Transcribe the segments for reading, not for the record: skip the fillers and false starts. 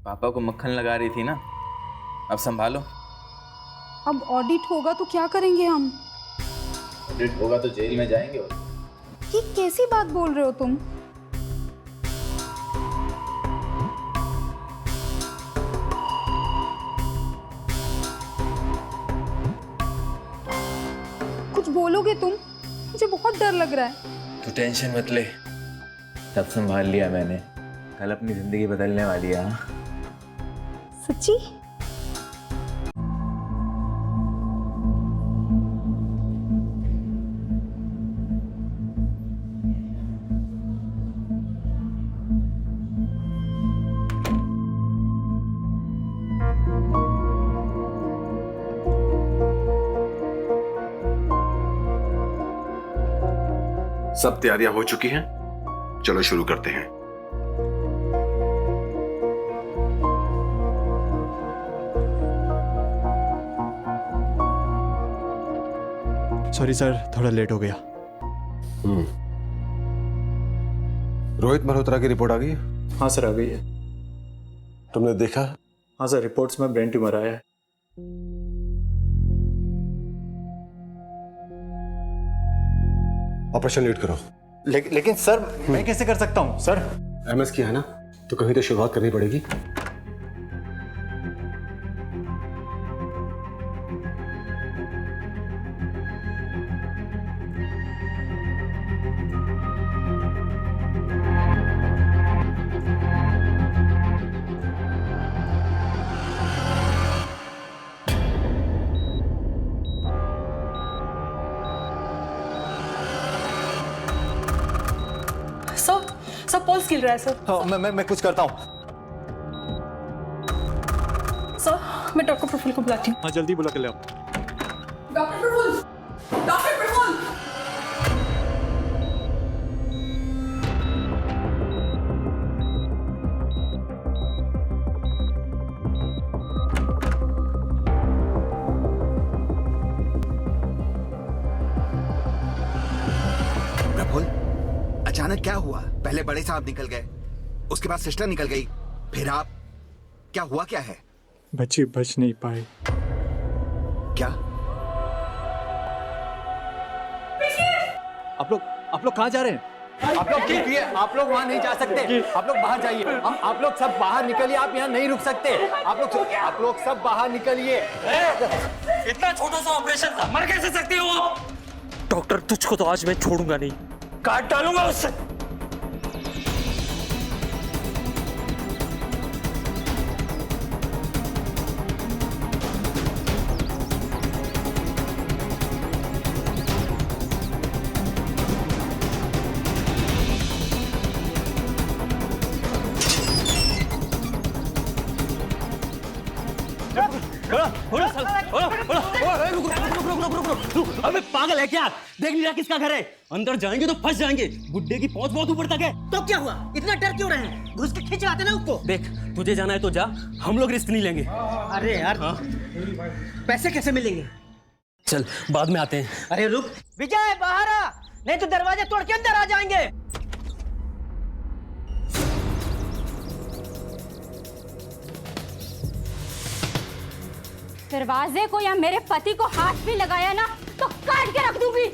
पापा को मक्खन लगा रही थी ना, अब संभालो। अब ऑडिट होगा तो क्या करेंगे हम? ऑडिट होगा तो जेल में जाएंगे। और ये कैसी बात बोल रहे हो तुम? कुछ बोलोगे तुम? मुझे बहुत डर लग रहा है। तू टेंशन मत ले, सब संभाल लिया मैंने। कल अपनी जिंदगी बदलने वाली है। हाँ? सच्ची? सब तैयारियां हो चुकी हैं, चलो शुरू करते हैं। सॉरी सर, थोड़ा लेट हो गया। रोहित मल्होत्रा की रिपोर्ट आ गई है? हाँ सर, आ गई है। तुमने देखा? हाँ सर, रिपोर्ट्स में ब्रेन ट्यूमर आया है। ऑपरेशन लीड करो। लेकिन सर, मैं कैसे कर सकता हूँ सर? एमएस किया है ना, तो कहीं तो शुरुआत करनी पड़ेगी। सर पल्स गिर रहा है सर। हाँ, मैं कुछ करता हूँ। सर मैं डॉक्टर प्रफुल्ल को बुलाती हूँ। हाँ, जल्दी बुला के ले आओ। Doctor Praful, doctor Praful. प्रफुल्ल, अचानक क्या हुआ? पहले बड़े साहब निकल गए, उसके बाद सिस्टर निकल गई, फिर आप। क्या हुआ, क्या है? बच्ची बच नहीं पाई। क्या? आप लोग कहाँ जा रहे हैं? आप लोग वहाँ नहीं जा सकते। आप लोग बाहर जाइए। आप लोग सब बाहर निकलिए। आप यहाँ नहीं रुक सकते। आप लोग सब बाहर निकलिए। इतना छोटा सा ऑपरेशन था, मर कैसे सकते हो आप? डॉक्टर, तुझको तो आज मैं छोड़ूंगा नहीं, काट डालूंगा उससे। अबे पागल है क्या? देख नहीं रहा किसका घर है? अंदर जाएंगे तो फंस जाएंगे। गुड्डे की पहुंच बहुत ऊपर तक है। तो क्या हुआ? इतना डर क्यों रहे हैं? घुस के खींच लाते ना उसको। देख, तुझे जाना है तो जा, हम लोग रिस्क नहीं लेंगे। अरे यार, पैसे कैसे मिलेंगे? चल, बाद में आते हैं। अरे रुक विजय, बाहर आ, नहीं तो दरवाजे तोड़ के अंदर आ जाएंगे। दरवाजे को या मेरे पति को हाथ भी लगाया ना तो काट के रख दूंगी।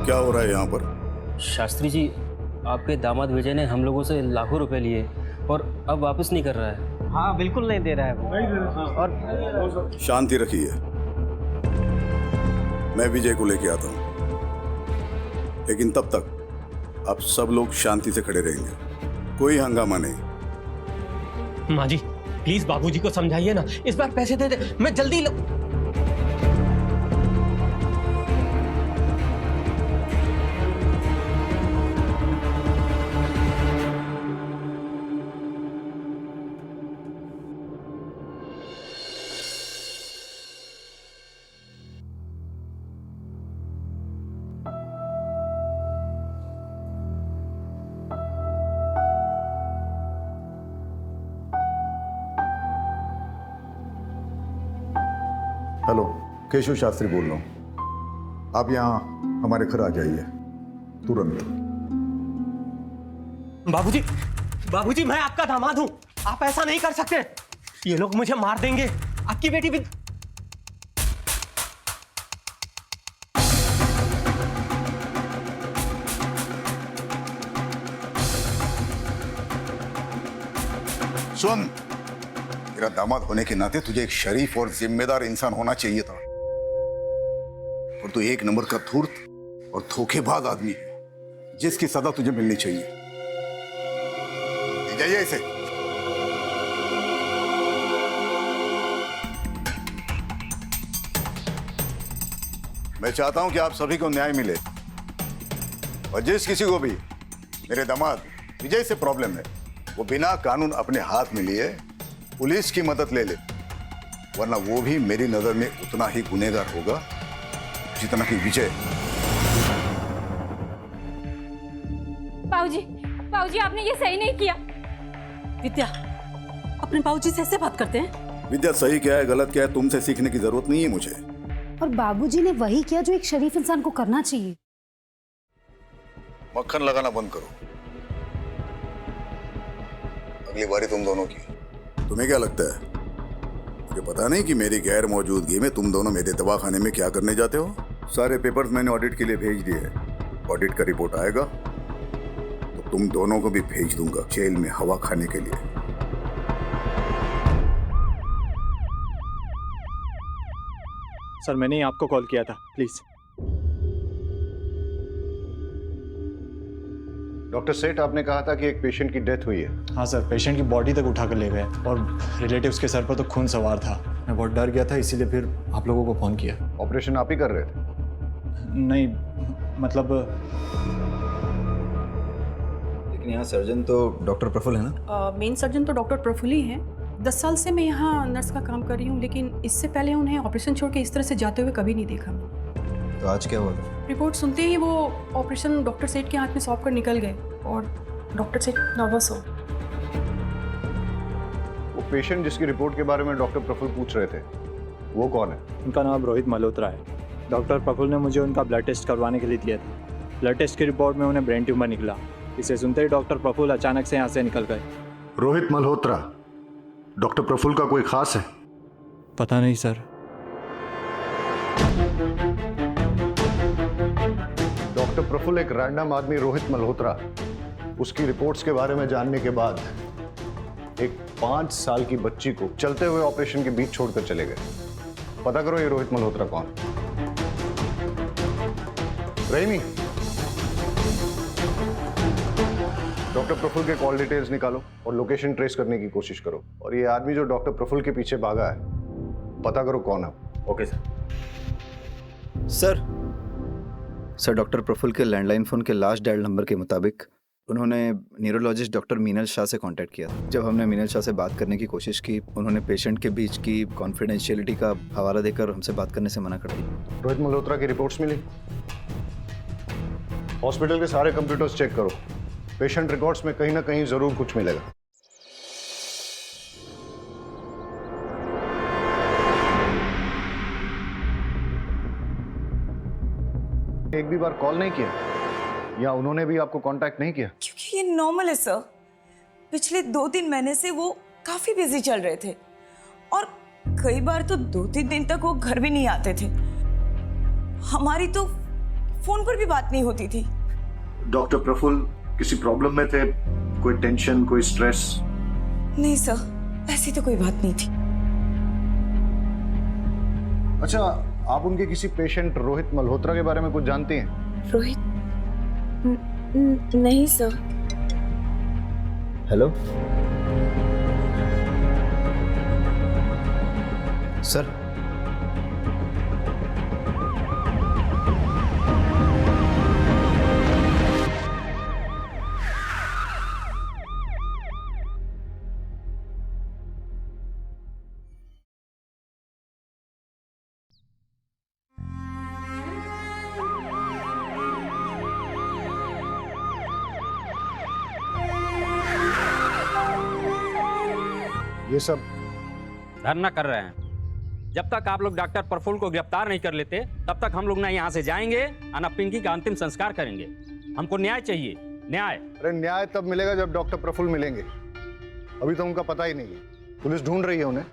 क्या हो रहा है यहाँ पर? शास्त्री जी, आपके दामाद विजय ने हम लोगों से लाखों रुपए लिए और अब वापस नहीं कर रहा है। हाँ, बिल्कुल नहीं दे रहा है वो। और शांति रखिए, मैं विजय को लेके आता हूँ, लेकिन तब तक आप सब लोग शांति से खड़े रहेंगे, कोई हंगामा नहीं। माँ जी, प्लीज बाबूजी को समझाइए ना, इस बार पैसे दे दे, मैं जल्दी हेलो, केशव शास्त्री बोल रहा हूँ। आप यहाँ हमारे घर आ जाइए तुरंत। बाबूजी, बाबूजी मैं आपका दामाद हूं, आप ऐसा नहीं कर सकते। ये लोग मुझे मार देंगे। आपकी बेटी भी। सुन, मेरा दामाद होने के नाते तुझे एक शरीफ और जिम्मेदार इंसान होना चाहिए था, और तू एक नंबर का धूर्त और धोखेबाज आदमी है, जिसकी सजा तुझे मिलनी चाहिए। ले जाइए इसे। मैं चाहता हूं कि आप सभी को न्याय मिले, और जिस किसी को भी मेरे दामाद विजय से प्रॉब्लम है, वो बिना कानून अपने हाथ में लिए पुलिस की मदद ले ले, वरना वो भी मेरी नजर में उतना ही गुनहगार होगा जितना कि विजय। बाबूजी, बाबूजी आपने ये सही नहीं किया। विद्या, अपने बाबूजी से ऐसे बात करते हैं? विद्या, सही क्या है गलत क्या है तुमसे सीखने की जरूरत नहीं है मुझे। और बाबूजी ने वही किया जो एक शरीफ इंसान को करना चाहिए। मक्खन लगाना बंद करो, अगली बारी तुम दोनों की। तुम्हें क्या लगता है, मुझे पता नहीं कि मेरी गैर मौजूदगी में तुम दोनों मेरे दवाखाने में क्या करने जाते हो? सारे पेपर्स मैंने ऑडिट के लिए भेज दिए हैं। ऑडिट का रिपोर्ट आएगा तो तुम दोनों को भी भेज दूंगा जेल में हवा खाने के लिए। सर मैंने ही आपको कॉल किया था, प्लीज। डॉक्टर सेठ, आपने कहा था कि एक पेशेंट की डेथ हुई है। हाँ सर, पेशेंट की बॉडी तक उठा कर ले गए और रिलेटिव्स के सर पर तो खून सवार था। मैं बहुत डर गया था, इसीलिए फिर आप लोगों को फ़ोन किया। ऑपरेशन आप ही कर रहे थे? नहीं, मतलब लेकिन यहाँ सर्जन तो डॉक्टर प्रफुल्ल है ना? मेन सर्जन तो डॉक्टर प्रफुल्ल ही हैं। 10 साल से मैं यहाँ नर्स का काम कर रही हूँ, लेकिन इससे पहले उन्हें ऑपरेशन छोड़ के इस तरह से जाते हुए कभी नहीं देखा मैंने। तो आज क्या हुआ था? रिपोर्ट सुनते ही वो ऑपरेशन डॉक्टर सेठ के हाथ में सौंप कर निकल गए और डॉक्टर सेठ नर्वस हो। वो पेशेंट जिसकी रिपोर्ट के बारे में डॉक्टर प्रफुल्ल पूछ रहे थे, वो कौन है? उनका नाम रोहित मल्होत्रा है। डॉक्टर प्रफुल्ल ने मुझे उनका ब्लड टेस्ट करवाने के लिए दिया था। ब्लड टेस्ट की रिपोर्ट में उन्हें ब्रेन ट्यूमर निकला। इसे सुनते ही डॉक्टर प्रफुल्ल अचानक से यहाँ से निकल गए। रोहित मल्होत्रा डॉक्टर प्रफुल्ल का कोई खास है? पता नहीं सर। डॉक्टर प्रफुल्ल एक रैंडम आदमी रोहित मल्होत्रा, उसकी रिपोर्ट्स के बारे में जानने के बाद एक 5 साल की बच्ची को चलते हुए ऑपरेशन के बीच छोड़कर चले गए। पता करो ये रोहित मल्होत्रा कौन है। रहीमी, डॉक्टर प्रफुल्ल के कॉल डिटेल्स निकालो और लोकेशन ट्रेस करने की कोशिश करो, और ये आदमी जो डॉक्टर प्रफुल्ल के पीछे भागा है, पता करो कौन है। Okay sir. Sir doctor Prafull के लैंडलाइन फ़ोन के लास्ट डायल नंबर के मुताबिक उन्होंने न्यूरोलॉजिस्ट डॉक्टर मीनल शाह से कांटेक्ट किया। जब हमने मीनल शाह से बात करने की कोशिश की, उन्होंने पेशेंट के बीच की कॉन्फिडेंशियलिटी का हवाला देकर हमसे बात करने से मना कर दिया। रोहित मल्होत्रा की रिपोर्ट्स मिली? हॉस्पिटल के सारे कंप्यूटर्स चेक करो, पेशेंट रिकॉर्ड्स में कहीं ना कहीं जरूर कुछ मिलेगा। एक भी बार कॉल नहीं किया या उन्होंने भी आपको कांटेक्ट नहीं किया? क्योंकि ये नॉर्मल है सर। पिछले 2-3 महीने से वो काफी बिजी चल रहे थे, और कई बार तो 2-3 दिन तक वो घर भी नहीं आते थे। हमारी तो फोन पर भी बात नहीं होती थी। डॉक्टर प्रफुल्ल किसी प्रॉब्लम में थे? कोई टेंशन, कोई स्ट्रेस? नहीं सर, ऐसी तो कोई बात नहीं थी। अच्छा, आप उनके किसी पेशेंट रोहित मल्होत्रा के बारे में कुछ जानती हैं? रोहित? नहीं सर। Hello sir. ये सब धरना कर रहे हैं। जब तक आप लोग डॉक्टर प्रफुल्ल को गिरफ्तार नहीं कर लेते तब तक हम लोग ना यहाँ से जाएंगे और ना पिंकी का अंतिम संस्कार करेंगे। हमको न्याय चाहिए, न्याय। अरे न्याय तब मिलेगा जब डॉक्टर प्रफुल्ल मिलेंगे। अभी तो उनका पता ही नहीं है, पुलिस ढूंढ रही है उन्हें।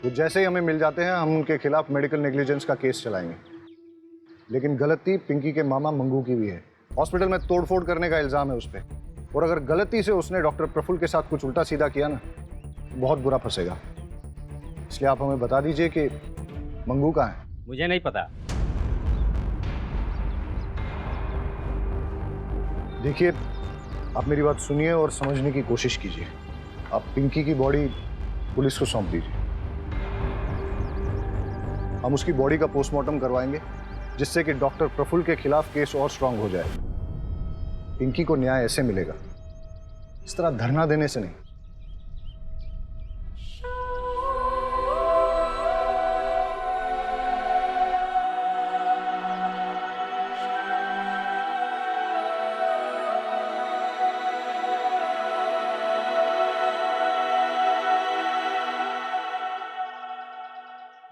तो जैसे ही हमें मिल जाते हैं हम उनके खिलाफ मेडिकल नेग्लिजेंस का केस चलाएंगे। लेकिन गलती पिंकी के मामा मंगू की भी है। हॉस्पिटल में तोड़फोड़ करने का इल्जाम है उस पर, और अगर गलती से उसने डॉक्टर प्रफुल्ल के साथ कुछ उल्टा सीधा किया ना, बहुत बुरा फंसेगा। इसलिए आप हमें बता दीजिए कि मंगू कहाँ है। मुझे नहीं पता। देखिए, आप मेरी बात सुनिए और समझने की कोशिश कीजिए। आप पिंकी की बॉडी पुलिस को सौंप दीजिए। हम उसकी बॉडी का पोस्टमार्टम करवाएंगे, जिससे कि डॉक्टर प्रफुल्ल के खिलाफ केस और स्ट्रांग हो जाए। पिंकी को न्याय ऐसे मिलेगा, इस तरह धरना देने से नहीं।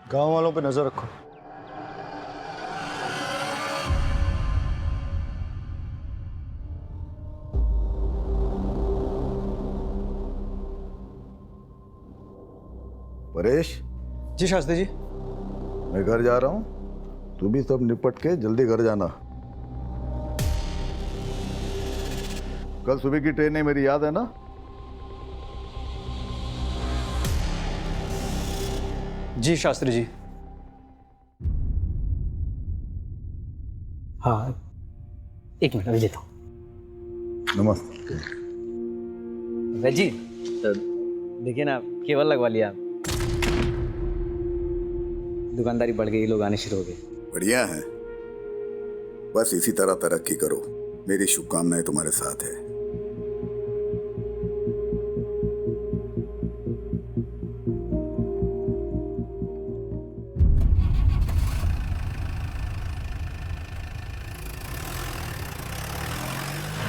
गांव वालों पे नजर रखो। परेश। जी शास्त्री जी। मैं घर जा रहा हूँ, तू भी सब निपट के जल्दी घर जाना। कल सुबह की ट्रेन है मेरी, याद है ना? जी शास्त्री जी। हाँ, एक मिनट अभी देता हूँ। नमस्ते। वैद जी, देखिए ना, केवल लगवा लिया। दुकानदारी बढ़ गई, लोग आने शुरू हो गए। बढ़िया है, बस इसी तरह तरक्की करो। मेरी शुभकामनाएं तुम्हारे साथ है।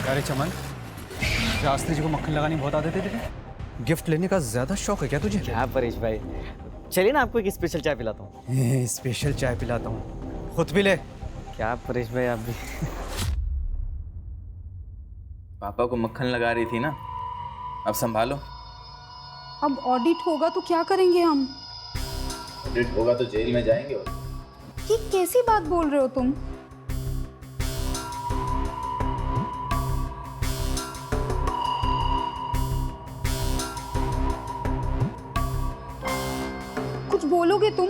अरे चमन, शास्त्री जी को मक्खन लगानी बहुत आदत है तुझे? गिफ्ट लेने का ज्यादा शौक है क्या तुझे? क्या परेश भाई, चलिए ना आपको एक स्पेशल चाय पिलाता हूँ। स्पेशल चाय पिलाता हूँ, खुद भी ले। क्या परेश भाई, आप भी। पापा को मक्खन लगा रही थी ना, अब संभालो। अब ऑडिट होगा तो क्या करेंगे हम? ऑडिट होगा तो जेल में जाएंगे। और ये कैसी बात बोल रहे हो तुम? कुछ बोलोगे तुम?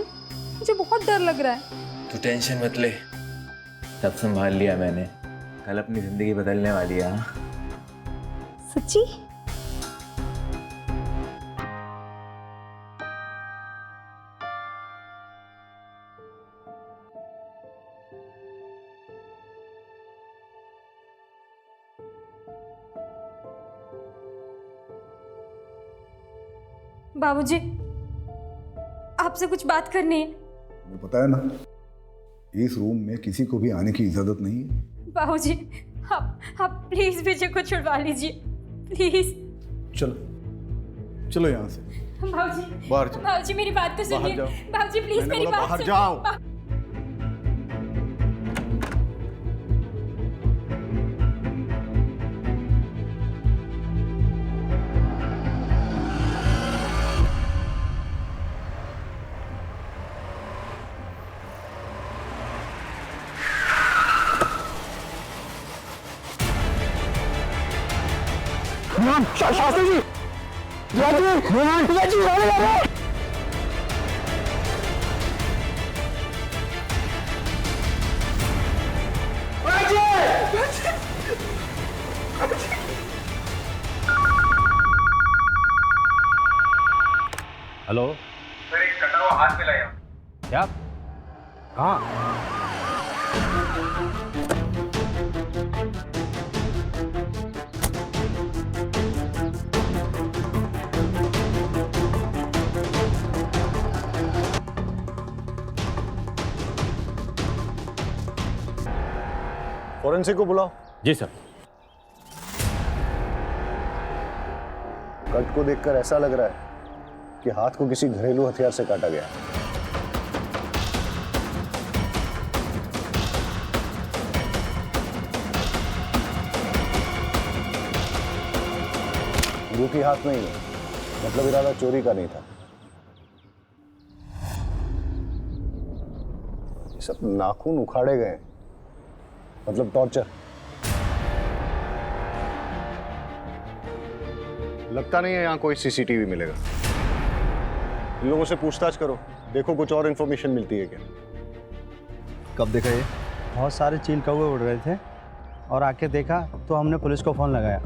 मुझे बहुत डर लग रहा है। तू टेंशन मत ले, सब संभाल लिया मैंने। कल अपनी जिंदगी बदलने वाली है। हाँ? सच्ची? बाबूजी, आपसे कुछ बात करनी है। तुम्हें पता है ना, इस रूम में किसी को भी आने की इजाजत नहीं है। बाबूजी, आप प्लीज विजय को छुड़वा लीजिए, प्लीज। चलो चलो यहाँ से बाबूजी, बाहर चलो। बाबूजी मेरी बात तो सुनिए। बाबूजी प्लीज मैंने मेरी बोला बात बाहर सुनिए। जाओ। शास्त्री जी, हेलो सर, एक कटा हुआ हाथ मिला यहाँ। क्या? कहाँ? फॉरेंसिक को बुलाओ। जी सर। कट को देखकर ऐसा लग रहा है कि हाथ को किसी घरेलू हथियार से काटा गया। सबूत ही हाथ में ही है, मतलब इरादा चोरी का नहीं था। ये सब नाखून उखाड़े गए, मतलब टॉर्चर। लगता नहीं है यहाँ कोई सीसीटीवी मिलेगा। इन लोगों से पूछताछ करो, देखो कुछ और इन्फॉर्मेशन मिलती है क्या। कब देखा ये? बहुत सारे चील कौवे उड़ रहे थे और आके देखा तो हमने पुलिस को फ़ोन लगाया।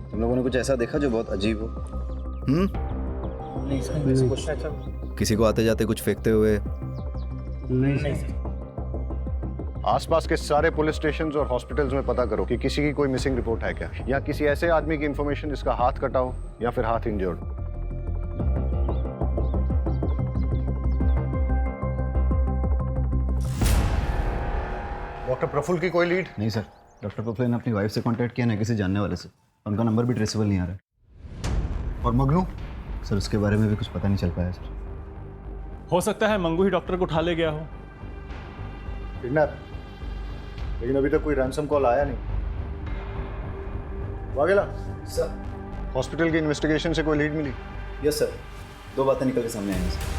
तुम लोगों ने कुछ ऐसा देखा जो बहुत अजीब हो? किसी को आते जाते कुछ फेंकते हुए? नहीं। आसपास के सारे पुलिस स्टेशंस और हॉस्पिटल्स में पता करो कि किसी की कोई मिसिंग रिपोर्ट है क्या, या किसी ऐसे आदमी की इंफॉर्मेशन जिसका हाथ कटा हो या फिर हाथ इंजर्ड। डॉक्टर प्रफुल्ल की कोई लीड? नहीं सर, डॉक्टर प्रफुल्ल ने अपनी वाइफ से कांटेक्ट किया ना किसी जानने वाले से, उनका नंबर भी ट्रेसेबल नहीं आ रहा है। और मगनू? सर उसके बारे में भी कुछ पता नहीं चल पाया सर। हो सकता है मंगू ही डॉक्टर को उठा ले गया हो। किडनैप? लेकिन अभी तक कोई रैंसम कॉल आया नहीं। वाघेला सर, हॉस्पिटल की इन्वेस्टिगेशन से कोई लीड मिली? यस सर, 2 बातें निकल के सामने आई हैं सर।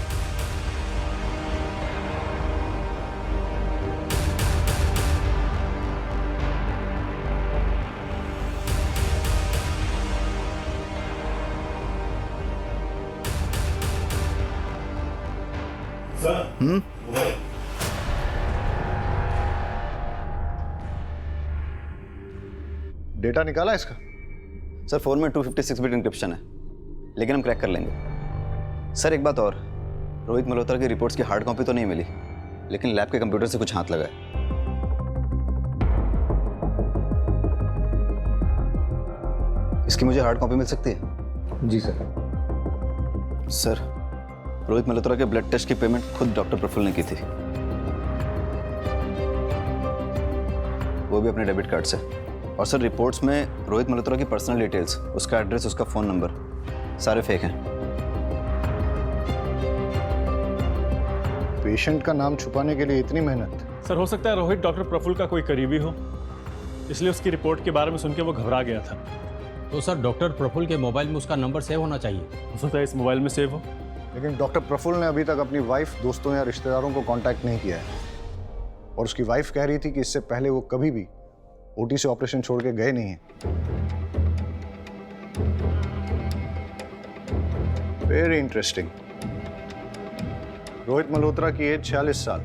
डेटा निकाला इसका? सर फोन में 256 बिट इंक्रिप्शन है, लेकिन हम क्रैक कर लेंगे। सर एक बात और, रोहित मल्होत्रा की रिपोर्ट्स की हार्ड कॉपी तो नहीं मिली, लेकिन लैब के कंप्यूटर से कुछ हाथ लगा है। इसकी मुझे हार्ड कॉपी मिल सकती है? जी सर। सर रोहित मल्होत्रा के ब्लड टेस्ट की पेमेंट खुद डॉक्टर प्रफुल्ल ने की थी, वो भी अपने डेबिट कार्ड से। और सर रिपोर्ट्स में रोहित मल्होत्रा की पर्सनल डिटेल्स, उसका एड्रेस, उसका फ़ोन नंबर सारे फेक हैं। पेशेंट का नाम छुपाने के लिए इतनी मेहनत? सर हो सकता है रोहित डॉक्टर प्रफुल्ल का कोई करीबी हो, इसलिए उसकी रिपोर्ट के बारे में सुन के वो घबरा गया था। तो सर डॉक्टर प्रफुल्ल के मोबाइल में उसका नंबर सेव होना चाहिए। हो सकता है इस मोबाइल में सेव हो। लेकिन डॉक्टर प्रफुल्ल ने अभी तक अपनी वाइफ, दोस्तों या रिश्तेदारों को कांटेक्ट नहीं किया है, और उसकी वाइफ कह रही थी कि इससे पहले वो कभी भी ओटी से ऑपरेशन छोड़ के गए नहीं हैं। Very interesting. रोहित मल्होत्रा की एज 46 साल।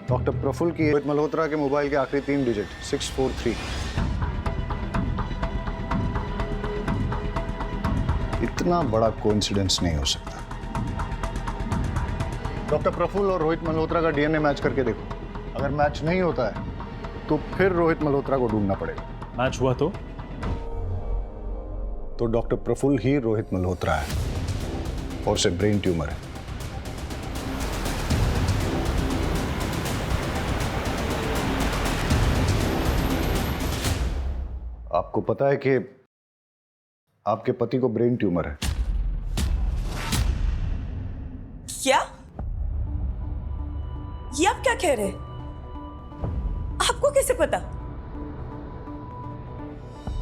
डॉक्टर प्रफुल्ल की रोहित मल्होत्रा के मोबाइल के आखिरी 3 डिजिट 643। इतना बड़ा कोइंसिडेंस नहीं हो सकता। डॉक्टर प्रफुल्ल और रोहित मल्होत्रा का डीएनए मैच करके देखो, अगर मैच नहीं होता है तो फिर रोहित मल्होत्रा को ढूंढना पड़ेगा। मैच हुआ तो डॉक्टर प्रफुल्ल ही रोहित मल्होत्रा है, और उसे ब्रेन ट्यूमर है। आपको पता है कि आपके पति को ब्रेन ट्यूमर है? क्या? ये आप क्या कह रहे हैं? आपको कैसे पता?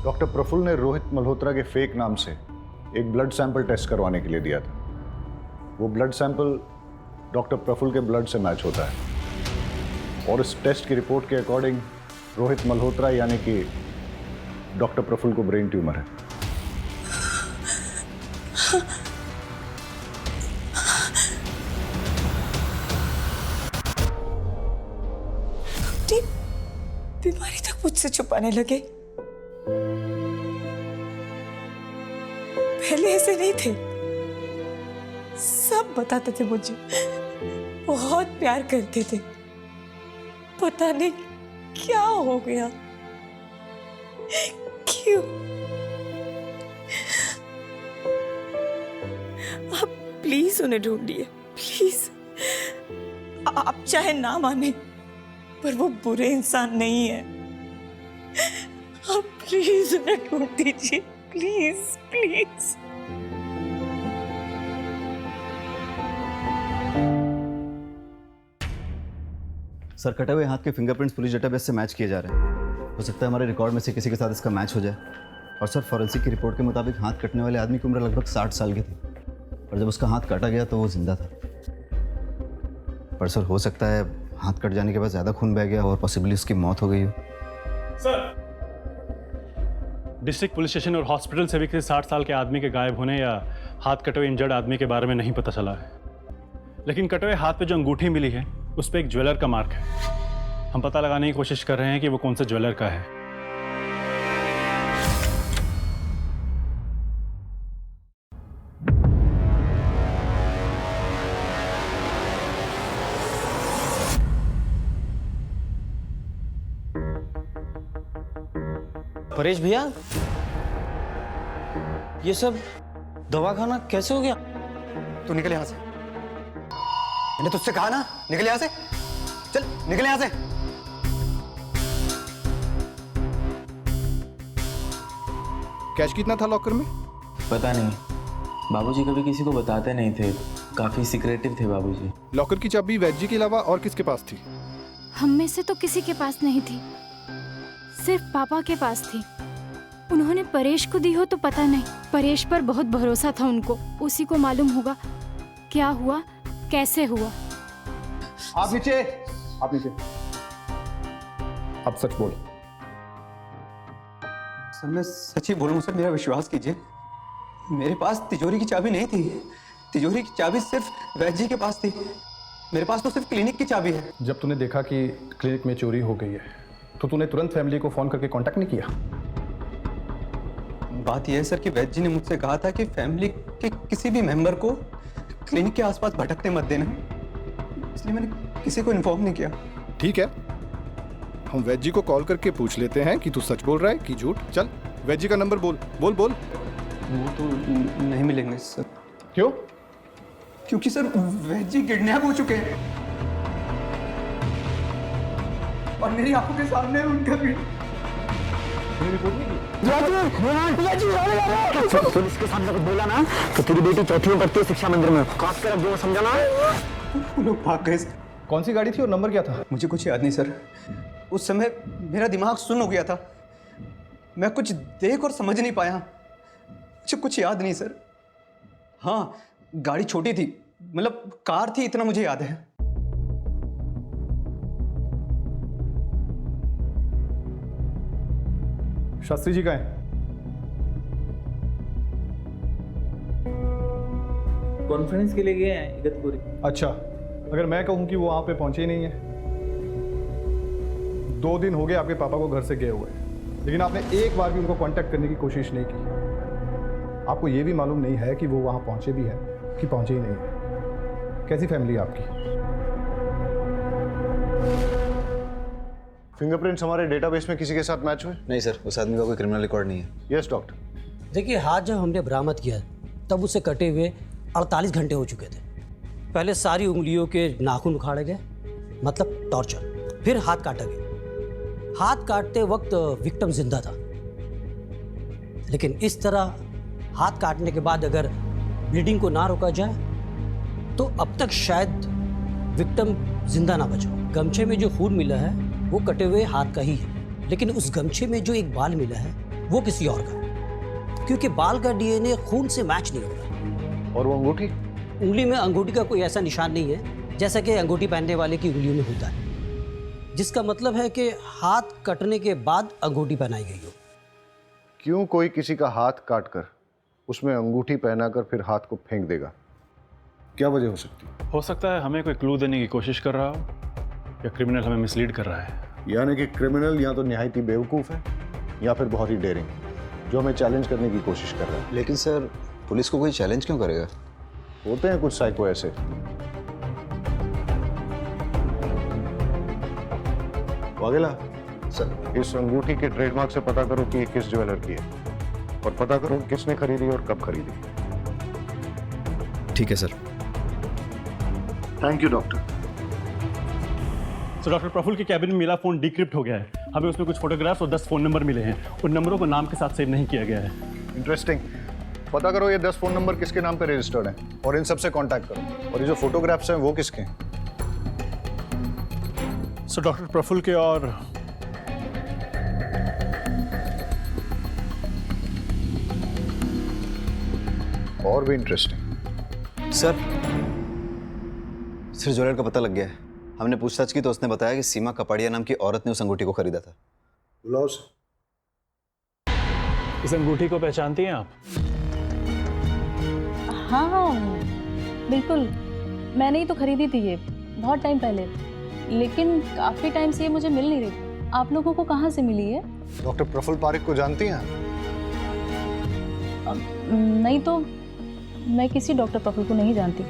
डॉक्टर प्रफुल्ल ने रोहित मल्होत्रा के फेक नाम से एक ब्लड सैंपल टेस्ट करवाने के लिए दिया था। वो ब्लड सैंपल डॉक्टर प्रफुल्ल के ब्लड से मैच होता है, और इस टेस्ट की रिपोर्ट के अकॉर्डिंग रोहित मल्होत्रा यानी कि डॉक्टर प्रफुल्ल को ब्रेन ट्यूमर है। बीमारी तक मुझसे छुपाने लगे। पहले ऐसे नहीं थे, सब बताते थे मुझे, बहुत प्यार करते थे। पता नहीं क्या हो गया, क्यों? आप प्लीज उन्हें ढूंढिए, प्लीज। आप चाहे ना माने, पर वो बुरे इंसान नहीं है। आप प्लीज उन्हें ढूंढ दीजिए, प्लीज प्लीज। सर कटे हुए हाथ के फिंगरप्रिंट्स पुलिस डेटाबेस से मैच किए जा रहे हैं। हो सकता है हमारे रिकॉर्ड में से किसी के साथ इसका मैच हो जाए। और सर फॉरेंसिक की रिपोर्ट के मुताबिक हाथ कटने वाले आदमी की उम्र लगभग 60 साल की थी और जब उसका हाथ काटा गया तो वो जिंदा था। पर सर हो सकता है हाथ कट जाने के बाद ज़्यादा खून बह गया और पॉसिबली उसकी मौत हो गई हो। सर, डिस्ट्रिक्ट पुलिस स्टेशन और हॉस्पिटल से भी किसी 60 साल के आदमी के गायब होने या हाथ कटे हुए इंजर्ड आदमी के बारे में नहीं पता चला है, लेकिन कटे हुए हाथ पे जो अंगूठी मिली है उस पर एक ज्वेलर का मार्क है। हम पता लगाने की कोशिश कर रहे हैं कि वो कौन से ज्वेलर का है। परेश भैया, ये सब दवाखाना कैसे हो गया? तू निकल यहां से। मैंने तुझसे कहा ना, निकल यहां से। चल निकल यहां से। कैश कितना था लॉकर में? पता नहीं, बाबूजी कभी किसी को बताते नहीं थे, काफी सीक्रेटिव थे बाबूजी। लॉकर की चाबी वैजी के अलावा और किसके पास थी? हम में से तो किसी के पास नहीं थी, सिर्फ पापा के पास थी। उन्होंने परेश को दी हो तो पता नहीं, परेश पर बहुत भरोसा था उनको, उसी को मालूम होगा क्या हुआ, कैसे हुआ। आप नीचे, आप नीचे। अब सच बोल। सर मैं सच ही बोलूं सर, मेरा विश्वास कीजिए, मेरे पास तिजोरी की चाबी नहीं थी। तिजोरी की चाबी सिर्फ वैजी के पास थी, मेरे पास तो सिर्फ क्लिनिक की चाबी है। जब तूने देखा कि क्लिनिक में चोरी हो गई है तो तूने तुरंत फैमिली को फोन करके कांटेक्ट नहीं किया? बात यह है सर कि वैद जी ने मुझसे कहा था कि फैमिली के किसी भी मेंबर को क्लिनिक के आसपास भटकने मत देना, इसलिए मैंने किसी को इन्फॉर्म नहीं किया। ठीक है, हम वैद जी को कॉल करके पूछ लेते हैं कि तू सच बोल रहा है कि झूठ। चल वैद जी का नंबर बोल बोल बोल। वो तो नहीं मिलेंगे सर। क्यों? क्योंकि सर वैद जी किडनैप हो चुके हैं और मेरी आंखों के सामने उनका भी पुलिस के सामने कुछ बोला ना तो तेरी बेटी चौथी में पढ़ती है शिक्षा मंदिर में, खास कर जो समझा ना। वो लोग भाग गए। कौन सी गाड़ी थी और नंबर क्या था? मुझे कुछ याद नहीं सर, उस समय मेरा दिमाग सुन्न हो गया था, मैं कुछ देख और समझ नहीं पाया, मुझे कुछ याद नहीं सर। हाँ, गाड़ी छोटी थी, मतलब कार थी, इतना मुझे याद है। शास्त्री जी का है? कॉन्फ्रेंस के लिए गए हैं इगतपुरी। अच्छा, अगर मैं कहूं कि वो वहां पे पहुंचे ही नहीं है। 2 दिन हो गए आपके पापा को घर से गए हुए, लेकिन आपने एक बार भी उनको कांटेक्ट करने की कोशिश नहीं की। आपको ये भी मालूम नहीं है कि वो वहां पहुंचे भी हैं कि पहुंचे ही नहीं है। कैसी फैमिली है आपकी? फिंगरप्रिंट्स हमारे डेटाबेस में किसी के साथ मैच हुए? नहीं सर, उस आदमी का कोई क्रिमिनल रिकॉर्ड नहीं है। Yes doctor. देखिए, हाथ जब हमने बरामद किया तब उसे कटे हुए 48 घंटे हो चुके थे। पहले सारी उंगलियों के नाखून उखाड़े गए, मतलब टॉर्चर, फिर हाथ काटा गया। हाथ काटते वक्त विक्टिम जिंदा था, लेकिन इस तरह हाथ काटने के बाद अगर ब्लीडिंग को ना रोका जाए तो अब तक शायद विक्टिम जिंदा ना बचा। गमछे में जो खून मिला है वो कटे हुए हाथ का ही है, लेकिन उस गमछे में जो एक बाल मिला है वो किसी और का, क्योंकि बाल का डीएनए खून से मैच नहीं हो रहा। और वो अंगूठी? उंगली में अंगूठी का कोई ऐसा निशान नहीं है जैसा कि अंगूठी पहनने वाले की उंगलियों में होता है, जिसका मतलब है कि हाथ कटने के बाद अंगूठी पहनाई गई हो। क्यों कोई किसी का हाथ काटकर उसमें अंगूठी पहनाकर फिर हाथ को फेंक देगा? क्या वजह हो सकती है? हो सकता है हमें कोई क्लू देने की कोशिश कर रहा हो, या क्रिमिनल हमें मिसलीड कर रहा है। यानी कि क्रिमिनल या तो निहायती बेवकूफ़ है या फिर बहुत ही डेयरिंग, जो हमें चैलेंज करने की कोशिश कर रहा है। लेकिन सर, पुलिस को कोई चैलेंज क्यों करेगा? होते हैं कुछ साइको ऐसे। वाघेला सर, इस अंगूठी के ट्रेडमार्क से पता करो कि ये किस ज्वेलर की है, और पता करो किसने खरीदी और कब खरीदी। ठीक है सर। Thank you doctor. तो डॉक्टर प्रफुल्ल के कैबिन में मिला फोन डिक्रिप्ट हो गया है। हमें उसमें कुछ फोटोग्राफ्स और 10 फोन नंबर मिले हैं। उन नंबरों को नाम के साथ सेव नहीं किया गया है। इंटरेस्टिंग। पता करो ये 10 फोन नंबर किसके नाम पे रजिस्टर्ड हैं और इन सबसे कांटेक्ट करो। और ये जो फोटोग्राफ्स हैं वो किसके हैं? सो डॉक्टर प्रफुल्ल के और और भी इंटरेस्टिंग। सर ज्वेलर का पता लग गया है। हमने पूछताछ की तो उसने बताया कि सीमा कपाड़िया नाम की औरत ने उस अंगूठी को खरीदा था। बुलाओ उसे। इस अंगूठी को पहचानती हैं आप? हाँ बिल्कुल, मैंने ही तो खरीदी थी ये बहुत टाइम पहले, लेकिन काफ़ी टाइम से ये मुझे मिल नहीं रही। आप लोगों को कहाँ से मिली है? डॉक्टर प्रफुल्ल पारिक को जानती हैं? नहीं तो मैं किसी डॉक्टर प्रफुल्ल को नहीं जानती।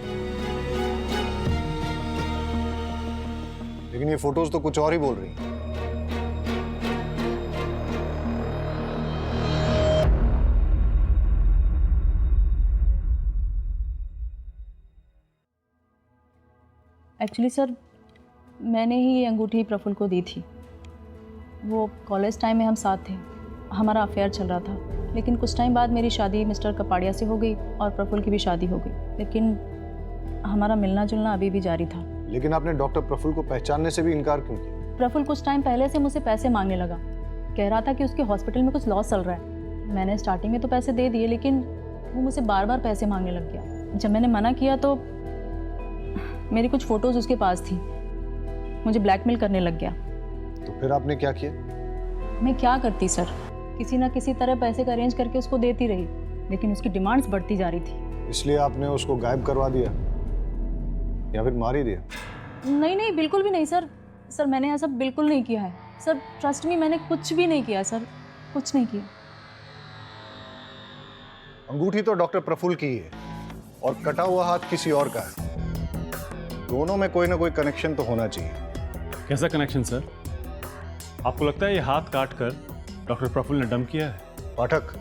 लेकिन ये फोटोज तो कुछ और ही बोल रही हैं। एक्चुअली सर, मैंने ही ये अंगूठी प्रफुल्ल को दी थी। वो कॉलेज टाइम में हम साथ थे, हमारा अफेयर चल रहा था, लेकिन कुछ टाइम बाद मेरी शादी मिस्टर कपाड़िया से हो गई और प्रफुल्ल की भी शादी हो गई, लेकिन हमारा मिलना जुलना अभी भी जारी था। लेकिन आपने डॉक्टर प्रफुल्ल को पहचानने से भी इनकार क्यों किया? प्रफुल्ल कुछ टाइम पहले से मुझसे पैसे मांगने लगा, कह रहा था कि उसके हॉस्पिटल में कुछ लॉस चल रहा है। मैंने स्टार्टिंग में तो पैसे दे दिए, लेकिन वो मुझसे बार बार पैसे मांगने लग गया। जब मैंने मना किया तो मेरी कुछ फ़ोटोज़ उसके पास थी, मुझे ब्लैकमेल करने लग गया। तो फिर आपने क्या किया? मैं क्या करती सर, किसी ना किसी तरह पैसे का अरेंज करके उसको देती रही, लेकिन उसकी डिमांड्स बढ़ती जा रही थी। इसलिए आपने उसको गायब करवा दिया या फिर मार ही दिया? नहीं, बिल्कुल भी नहीं सर। सर मैंने ऐसा बिल्कुल नहीं किया है सर, ट्रस्ट मी, मैंने कुछ भी नहीं किया सर, कुछ नहीं किया। अंगूठी तो डॉक्टर प्रफुल्ल की है और कटा हुआ हाथ किसी और का है। दोनों में कोई ना कोई कनेक्शन तो होना चाहिए। कैसा कनेक्शन सर? आपको लगता है ये हाथ काट कर डॉक्टर प्रफुल्ल ने डंप किया है? पाठक,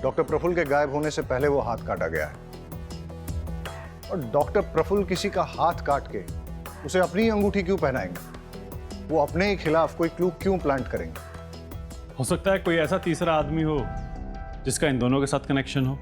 डॉक्टर प्रफुल्ल के गायब होने से पहले वो हाथ काटा गया है, और डॉक्टर प्रफुल्ल किसी का हाथ काट के उसे अपनी अंगूठी क्यों पहनाएंगे? वो अपने ही खिलाफ कोई क्लू क्यों प्लांट करेंगे? हो सकता है कोई ऐसा तीसरा आदमी हो जिसका इन दोनों के साथ कनेक्शन हो।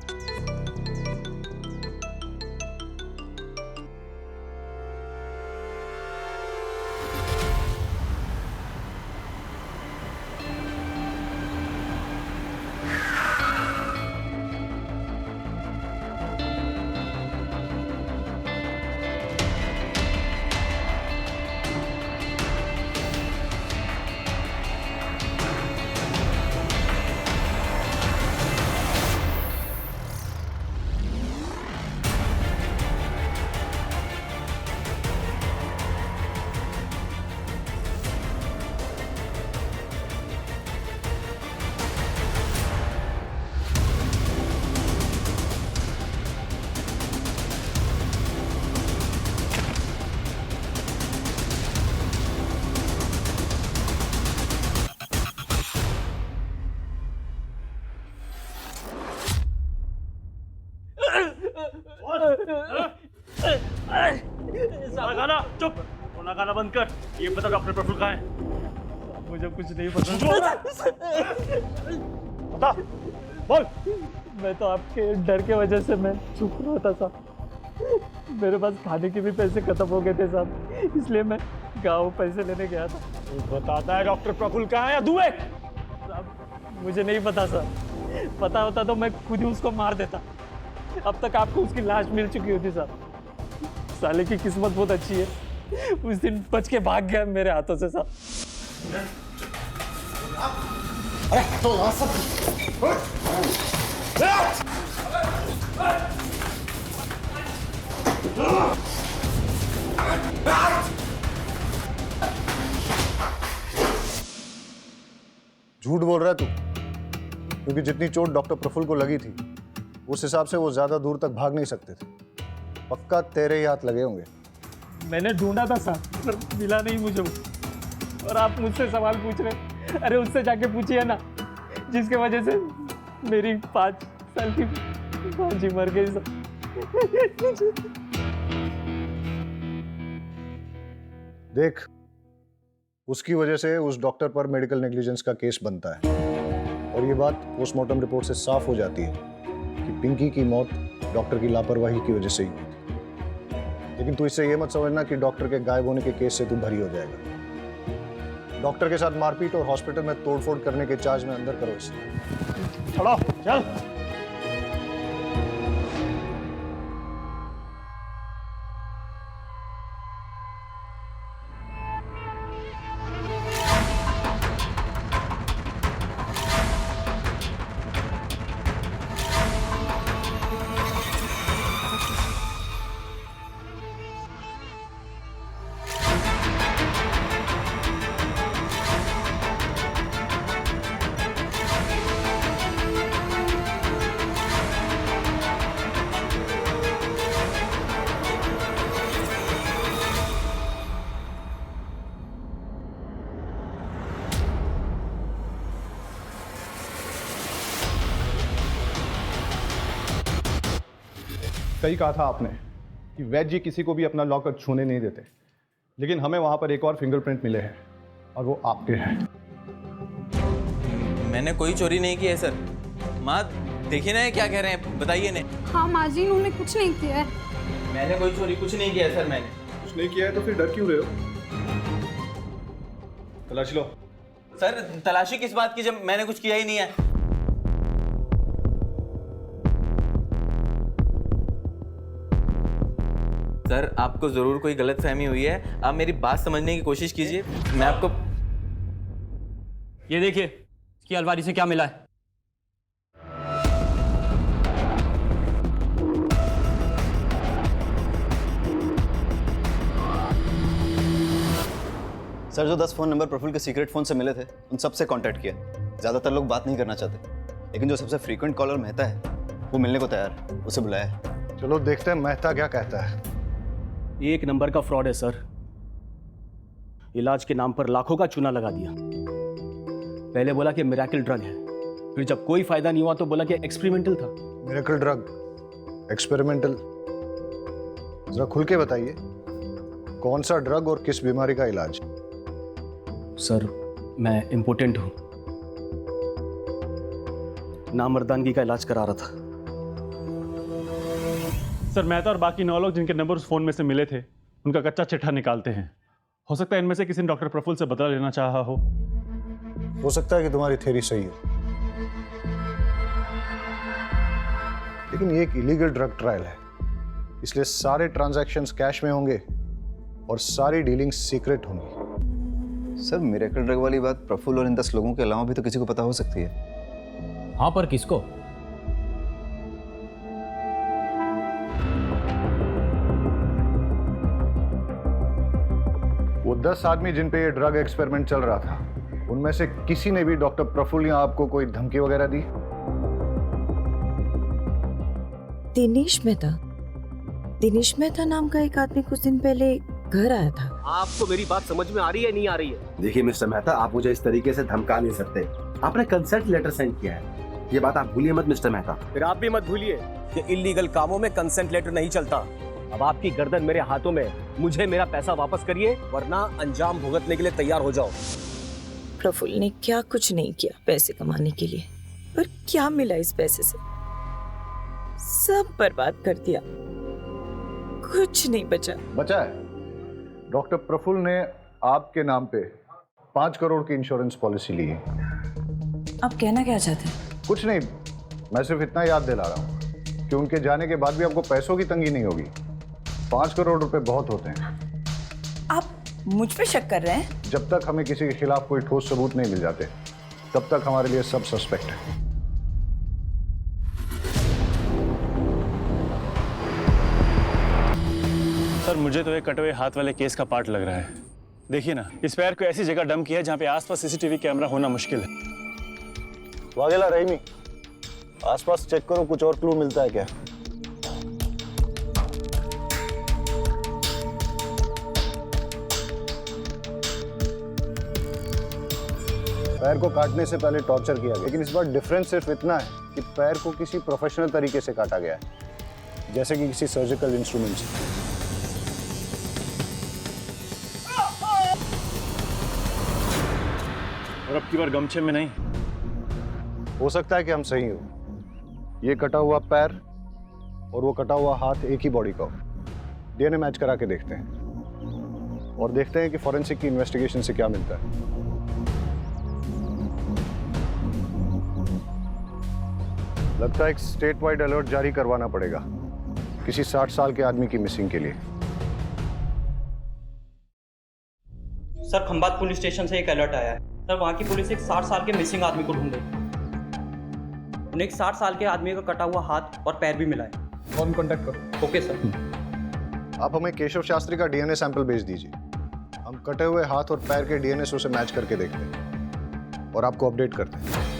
गाना चुप, रोना गाना बंद कर। ये बता डॉक्टर प्रफुल्ल कहाँ है? मुझे कुछ नहीं पता। बता, बोल। मैं तो आपके डर के वजह से मैं चुप रहा था साहब। मेरे पास खाने के भी पैसे खत्म हो गए थे साहब, इसलिए मैं गाँव पैसे लेने गया था। बताता है डॉक्टर प्रफुल्ल कहाँ है या दुए? साहब मुझे नहीं पता सर, पता होता तो मैं खुद ही उसको मार देता। अब तक आपको उसकी लाश मिल चुकी होती साहब। साले की किस्मत बहुत अच्छी है, उस दिन बच के भाग गया मेरे हाथों से साहब। झूठ बोल रहा है तू, क्योंकि जितनी चोट डॉक्टर प्रफुल्ल को लगी थी उस हिसाब से वो ज्यादा दूर तक भाग नहीं सकते थे। पक्का तेरे ही हाथ लगे होंगे। मैंने ढूंढा था साहब, पर मिला नहीं मुझे वो। और आप मुझसे सवाल पूछ रहे? अरे उससे जाके पूछिए ना, जिसके वजह से मेरी 5 साल की भांजी मर गई साहब। देख, उसकी वजह से उस डॉक्टर पर मेडिकल नेग्लिजेंस का केस बनता है, और ये बात पोस्टमार्टम रिपोर्ट से साफ हो जाती है कि पिंकी की मौत डॉक्टर की लापरवाही की वजह से ही हुई थी। लेकिन तू इससे ये मत समझना कि डॉक्टर के गायब होने के केस से तू भरी हो जाएगा। डॉक्टर के साथ मारपीट और हॉस्पिटल में तोड़फोड़ करने के चार्ज में अंदर करो इसे। चलो चल। सही कहा था आपने कि वैद्य जी किसी को भी अपना लॉकर छूने नहीं देते, लेकिन हमें वहां पर एक और फिंगरप्रिंट मिले हैं और वो आपके हैं। मैंने कोई चोरी नहीं की है सर। माँ देखिए ना ये क्या कह रहे हैं, बताइए ने। हाँ माँ जी, इन्होंने कुछ नहीं किया है। मैंने कोई चोरी कुछ नहीं किया है सर। मैंने कुछ नहीं किया है तो फिर डर क्यों रहे हो? तलाश लो। सर तलाशी किस बात की जब मैंने कुछ किया ही नहीं है। सर आपको जरूर कोई गलतफहमी हुई है, आप मेरी बात समझने की कोशिश कीजिए। मैं आपको ये देखिए इसकी अलमारी से क्या मिला है। सर जो 10 फ़ोन नंबर प्रफुल्ल के सीक्रेट फ़ोन से मिले थे उन सब से कांटेक्ट किया। ज़्यादातर लोग बात नहीं करना चाहते, लेकिन जो सबसे फ्रीक्वेंट कॉलर मेहता है वो मिलने को तैयार, उसे बुलाया है। चलो देखते हैं मेहता क्या कहता है। एक नंबर का फ्रॉड है सर। इलाज के नाम पर लाखों का चूना लगा दिया। पहले बोला कि मिरेकल ड्रग है, फिर जब कोई फायदा नहीं हुआ तो बोला कि एक्सपेरिमेंटल था। मिरेकल ड्रग, एक्सपेरिमेंटल, जरा खुल के बताइए कौन सा ड्रग और किस बीमारी का इलाज? सर मैं इम्पोर्टेंट हूँ, नामर्दानगी का इलाज करा रहा था। सर मेहता और बाकी 9 लोग जिनके नंबर उस फोन में से मिले थे उनका कच्चा चिट्ठा निकालते हैं। हो सकता है इनमें से किसी ने डॉक्टर प्रफुल्ल से बदला लेना चाहा हो सकता है कि तुम्हारी थ्योरी सही हो, लेकिन ये एक इलीगल ड्रग ट्रायल है, इसलिए सारे ट्रांजैक्शंस कैश में होंगे और सारी डीलिंग्स सीक्रेट होंगी। सर मिरेकल ड्रग वाली बात प्रफुल्ल और इन 10 लोगों के अलावा भी तो किसी को पता हो सकती है। हाँ पर किसको? वो 10 आदमी जिन पे ये ड्रग एक्सपेरिमेंट चल रहा था उनमें से किसी ने भी डॉक्टर प्रफुल्ल या आपको कोई धमकी वगैरह दी? दिनेश मेहता नाम का एक आदमी कुछ दिन पहले घर आया था। आपको मेरी बात समझ में आ रही है नहीं आ रही है? देखिए मिस्टर मेहता, आप मुझे इस तरीके से धमका नहीं सकते। आपने कंसेंट लेटर साइन किया है, ये बात आप भूलिए मत मिस्टर मेहता। फिर आप भी मत भूलिए कि इलीगल कामों में कंसेंट लेटर नहीं चलता। अब आपकी गर्दन मेरे हाथों में, मुझे मेरा पैसा वापस करिए वरना अंजाम भुगतने के लिए तैयार हो जाओ। प्रफुल्ल ने क्या कुछ नहीं किया पैसे कमाने के लिए, पर क्या मिला इस पैसे से? सब बर्बाद कर दिया, कुछ नहीं बचा है। डॉक्टर प्रफुल्ल ने आपके नाम पे 5 करोड़ की इंश्योरेंस पॉलिसी ली है। आप कहना क्या चाहते हैं? कुछ नहीं, मैं सिर्फ इतना याद दिला रहा हूँ कि उनके जाने के बाद भी आपको पैसों की तंगी नहीं होगी। 5 करोड़ रुपए बहुत होते हैं। आप मुझ पे शक कर रहे हैं? जब तक हमें किसी के खिलाफ कोई ठोस सबूत नहीं मिल जाते तब तक हमारे लिए सब सस्पेक्ट है। सर मुझे तो एक कटे हुए हाथ वाले केस का पार्ट लग रहा है। देखिए ना, इस पैर को ऐसी जगह डंप किया है जहाँ पे आसपास सीसीटीवी कैमरा होना मुश्किल है। वागेला रहीमी, आसपास चेक करो, कुछ और क्लू मिलता है क्या? पैर को काटने से पहले टॉर्चर किया गया, लेकिन इस बार डिफरेंस सिर्फ इतना है कि पैर को किसी प्रोफेशनल तरीके से काटा गया है, जैसे कि किसी सर्जिकल इंस्ट्रूमेंट से। और अब की बार गमछे में नहीं। हो सकता है कि हम सही हो, ये कटा हुआ पैर और वो कटा हुआ हाथ एक ही बॉडी का हो। डीएनए मैच करा के देखते हैं और देखते हैं कि फॉरेंसिक की इन्वेस्टिगेशन से क्या मिलता है। लगता है एक स्टेट वाइड अलर्ट जारी करवाना पड़ेगा किसी 60 साल के आदमी की मिसिंग के लिए। सर खंबात पुलिस स्टेशन से एक अलर्ट आया है। सर वहाँ की पुलिस एक 60 साल के मिसिंग आदमी को ढूंढ रही है। उन्हें एक 60 साल के आदमी का कटा हुआ हाथ और पैर भी मिला है। फोन कांटेक्ट करो। Okay sir. आप हमें केशव शास्त्री का डीएनए सैंपल भेज दीजिए। हम कटे हुए हाथ और पैर के डीएनए से उसे मैच करके देखते हैं और आपको अपडेट करते हैं।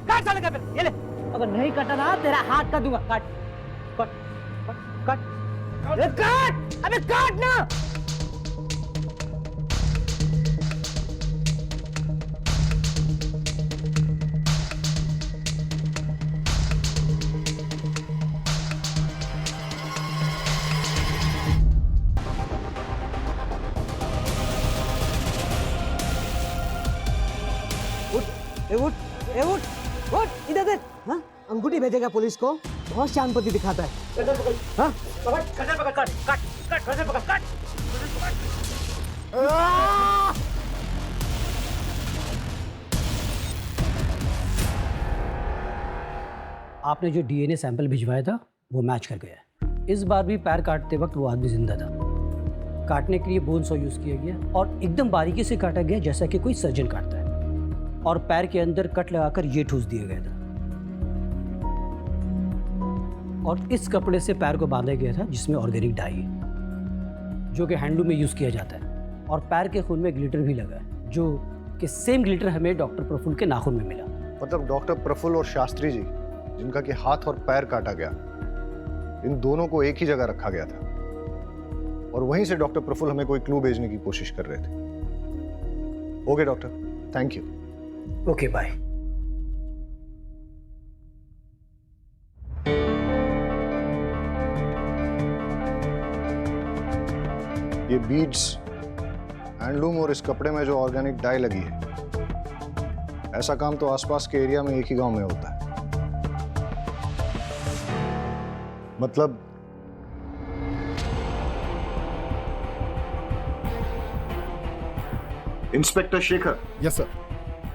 काट साले का ये ले। अगर नहीं कटा ना तेरा हाथ काट दूंगा। काट काट काट काट अबे काट ना। उठ इधर देख। हाँ, अंगूठी भेजेगा पुलिस को, बहुत शानपति दिखाता है। हाँ? आपने जो डीएनए सैंपल भिजवाया था वो मैच कर गया है। इस बार भी पैर काटते वक्त वो आदमी जिंदा था। काटने के लिए बोन सॉ यूज किया गया और एकदम बारीकी से काटा गया जैसा कि कोई सर्जन काटता है, और पैर के अंदर कट लगाकर ये ठूस दिया गया था। और इस कपड़े से पैर को बांधा गया था जिसमें ऑर्गेनिक डाई है, जो कि हैंडलूम में यूज किया जाता है। और पैर के खून में ग्लिटर भी लगा है, जो कि सेम ग्लिटर हमें डॉक्टर प्रफुल्ल के नाखून में मिला। मतलब डॉक्टर प्रफुल्ल और शास्त्री जी, जिनका कि हाथ और पैर काटा गया, इन दोनों को एक ही जगह रखा गया था और वहीं से डॉक्टर प्रफुल्ल हमें कोई क्लू भेजने की कोशिश कर रहे थे। Okay doctor, thank you. Okay bye. ये बीड्स, हैंडलूम और इस कपड़े में जो ऑर्गेनिक डाई लगी है, ऐसा काम तो आसपास के एरिया में एक ही गांव में होता है। मतलब इंस्पेक्टर शेखर। Yes sir.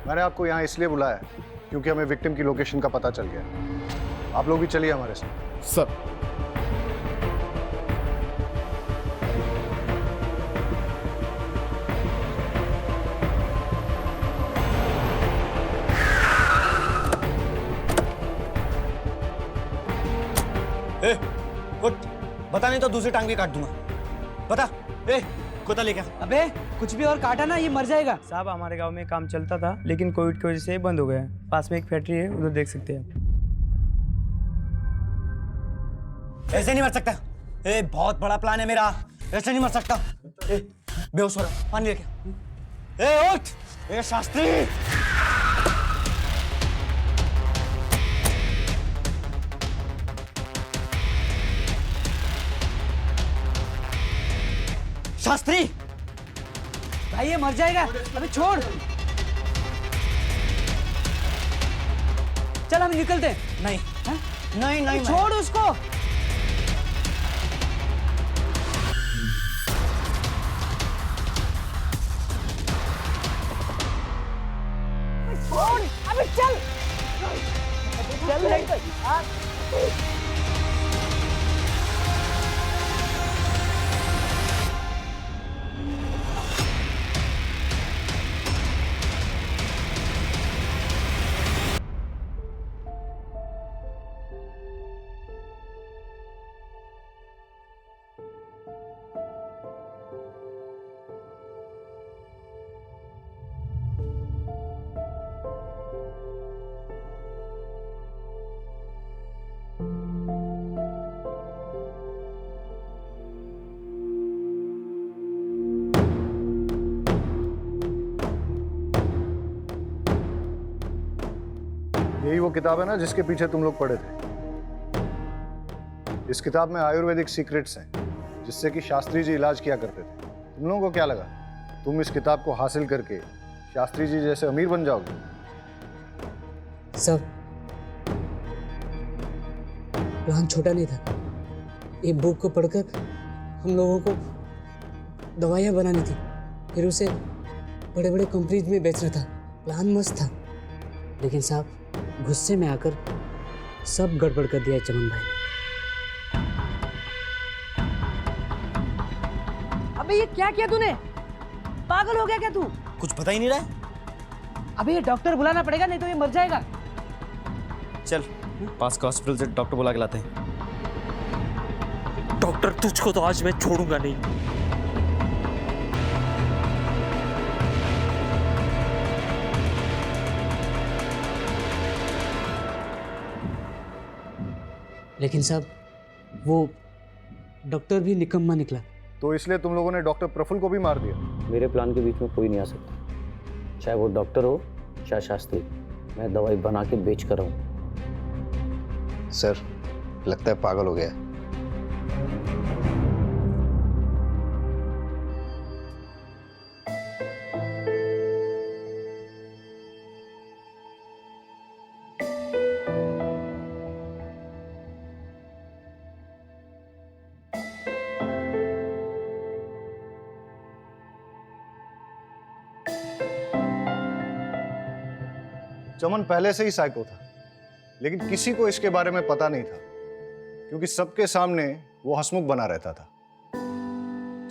मैंने आपको यहाँ इसलिए बुलाया है क्योंकि हमें विक्टिम की लोकेशन का पता चल गया। आप लोग भी चलिए हमारे साथ। सर। उठ, बता नहीं तो दूसरी टांग भी काट दूंगा। बता। कुत्ता लेके। अबे कुछ भी और काटा ना, ये मर जाएगा। साहब हमारे गांव में काम चलता था लेकिन कोविड की वजह से बंद हो गया। पास में एक फैक्ट्री है, उधर देख सकते हैं। ऐसे नहीं मर सकता। बहुत बड़ा प्लान है मेरा, ऐसे नहीं मर सकता। बेहोश हो रहा, पानी लेके। उठ। शास्त्री। शास्त्री भाई ये मर जाएगा। अबे छोड़। चल हम निकलते हैं। नहीं नहीं नहीं, छोड़ उसको। छोड़, अबे चल चल। यही वो किताब है ना जिसके पीछे तुम लोग पढ़े थे। इस किताब में आयुर्वेदिक सीक्रेट्स हैं जिससे कि शास्त्री जी इलाज किया करते थे। तुम लोगों को क्या लगा तुम इस किताब को हासिल करके शास्त्री जी जैसे अमीर बन जाओगे? सब प्लान छोटा नहीं था। एक बुक को पढ़कर हम लोगों को दवाइयाँ बनानी थी, फिर उसे बड़े बड़े कंपनीज में बेचना था। प्लान मस्त था, लेकिन साहब गुस्से में आकर सब गड़बड़ कर दिया चमन भाई। अबे ये क्या किया तूने? पागल हो गया क्या तू? कुछ पता ही नहीं रहा है। अबे ये डॉक्टर बुलाना पड़ेगा, नहीं तो ये मर जाएगा। चल पास का हॉस्पिटल से डॉक्टर बुला के लाते हैं। डॉक्टर तुझको तो आज मैं छोड़ूंगा नहीं। लेकिन साहब वो डॉक्टर भी निकम्मा निकला। तो इसलिए तुम लोगों ने डॉक्टर प्रफुल्ल को भी मार दिया? मेरे प्लान के बीच में कोई नहीं आ सकता, चाहे वो डॉक्टर हो चाहे शास्त्री। मैं दवाई बना के बेच कर रहूं। सर लगता है पागल हो गया है। चमन पहले से ही साइको था, लेकिन किसी को इसके बारे में पता नहीं था क्योंकि सबके सामने वो हंसमुख बना रहता था।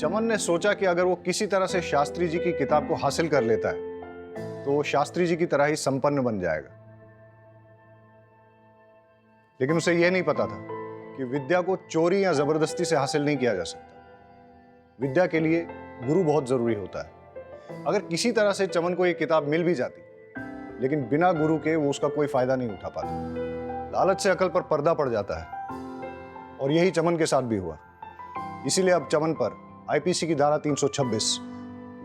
चमन ने सोचा कि अगर वो किसी तरह से शास्त्री जी की किताब को हासिल कर लेता है तो वो शास्त्री जी की तरह ही संपन्न बन जाएगा। लेकिन उसे यह नहीं पता था कि विद्या को चोरी या जबरदस्ती से हासिल नहीं किया जा सकता। विद्या के लिए गुरु बहुत जरूरी होता है। अगर किसी तरह से चमन को ये किताब मिल भी जाती, लेकिन बिना गुरु के वो उसका कोई फायदा नहीं उठा पाता। लालच से अकल पर पर्दा पड़ जाता है और यही चमन के साथ भी हुआ। इसीलिए अब चमन पर आईपीसी की धारा 326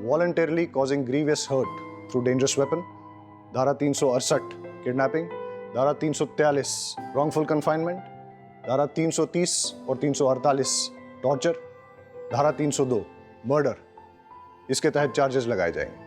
voluntarily causing grievous hurt through dangerous weapon, धारा 368 किडनैपिंग, धारा 343 रॉन्गफुल कन्फाइनमेंट, धारा 330 और 348 टॉर्चर, धारा 302 मर्डर, इसके तहत चार्जेस लगाए जाएंगे।